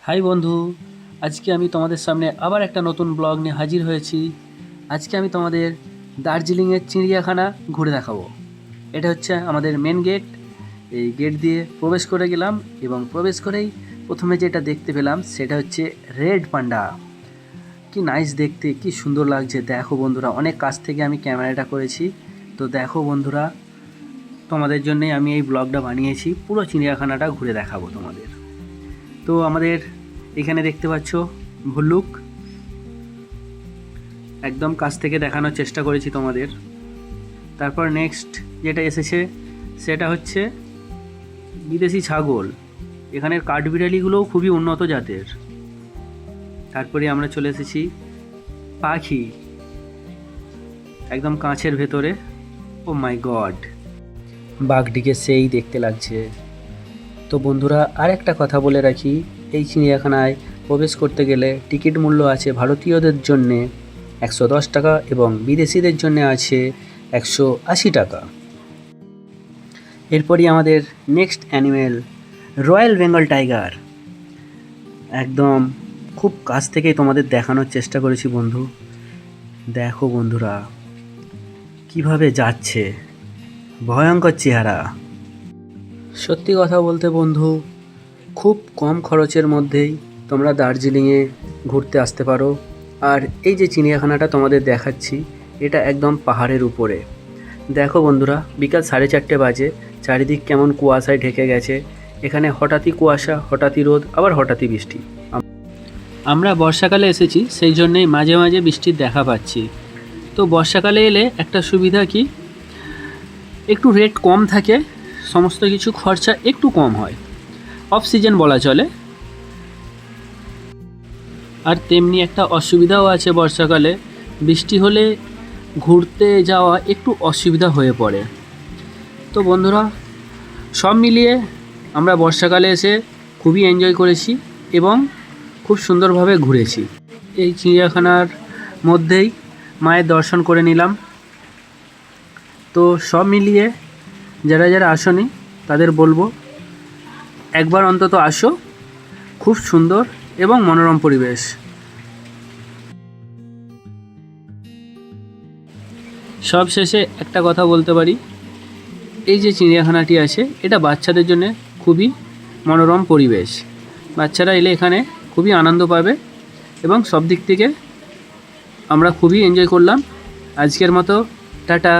High বন্ধু, আজকে আমি তোমাদের সামনে আবার একটা নতুন ব্লগ নিয়ে হাজির হয়েছি। আজকে আমি তোমাদের দার্জিলিংয়ের চিড়িয়াখানা ঘুরে দেখাবো। এটা হচ্ছে আমাদের মেন গেট। এই গেট দিয়ে প্রবেশ করে গেলাম এবং প্রবেশ করেই প্রথমে যেটা দেখতে পেলাম সেটা হচ্ছে রেড পান্ডা। কি নাইস দেখতে, কি সুন্দর লাগছে। দেখো বন্ধুরা, অনেক কাছ থেকে আমি ক্যামেরাটা করেছি। তো দেখো বন্ধুরা, তোমাদের জন্যই আমি এই ব্লগটা বানিয়েছি। পুরো চিড়িয়াখানাটা ঘুরে দেখাবো তোমাদের। তো আমাদের এখানে দেখতে পাচ্ছ ভল্লুক, একদম কাছ থেকে দেখানোর চেষ্টা করেছি তোমাদের। তারপর নেক্সট যেটা এসেছে সেটা হচ্ছে বিদেশি ছাগল। এখানের কাঠবিড়ালিগুলোও খুবই উন্নত জাতের। তারপরে আমরা চলে এসেছি পাখি, একদম কাঁচের ভেতরে। ও মাই গড, বাঘটিকে সেই দেখতে লাগছে। তো বন্ধুরা, আর একটা কথা বলে রাখি, এই চিড়িয়াখানায় প্রবেশ করতে গেলে টিকিট মূল্য আছে ভারতীয়দের জন্যে 110 টাকা এবং বিদেশিদের জন্য আছে 180 টাকা। এরপরই আমাদের next animal royal Bengal tiger. একদম খুব কাছ থেকেই তোমাদের দেখানোর চেষ্টা করেছি বন্ধু। দেখো বন্ধুরা কিভাবে যাচ্ছে, ভয়ঙ্কর চেহারা। সত্যি কথা বলতে বন্ধু, খুব কম খরচের মধ্যেই তোমরা দার্জিলিংয়ে ঘুরতে আসতে পারো। আর এই যে চিড়িয়াখানাটা তোমাদের দেখাচ্ছি, এটা একদম পাহাড়ের উপরে। দেখো বন্ধুরা, বিকাল 4:30 বাজে, চারিদিক কেমন কুয়াশায় ঢেকে গেছে। এখানে হঠাৎই কুয়াশা, হঠাৎই রোদ, আবার হঠাৎই বৃষ্টি। আমরা বর্ষাকালে এসেছি, সেই জন্যেই মাঝে মাঝে বৃষ্টির দেখা পাচ্ছি। তো বর্ষাকালে এলে একটা সুবিধা কি, একটু রেট কম থাকে, সমস্ত কিছু খরচা একটু কম হয়, অফ সিজন বলা চলে। আর তেমনি একটা অসুবিধাও আছে, বর্ষাকালে বৃষ্টি হলে ঘুরতে যাওয়া একটু অসুবিধা হয়ে পড়ে। তো বন্ধুরা, সব মিলিয়ে আমরা বর্ষাকালে এসে খুবই এনজয় করেছি এবং খুব সুন্দরভাবে ঘুরেছি। এই চিড়িয়াখানার মধ্যেই মায়ের দর্শন করে নিলাম। তো সব মিলিয়ে যারা যারা আসোনি তাদের বলবো একবার অন্তত আসো, খুব সুন্দর এবং মনোরম পরিবেশ। সব শেষে একটা কথা বলতে পারি, এই যে চিড়িয়াখানাটি আছে এটা বাচ্চাদের জন্য খুবই মনোরম পরিবেশ। বাচ্চারা এলে এখানে খুবই আনন্দ পাবে এবং সব দিক থেকে আমরা খুবই এনজয় করলাম। আজকের মতো টাটা।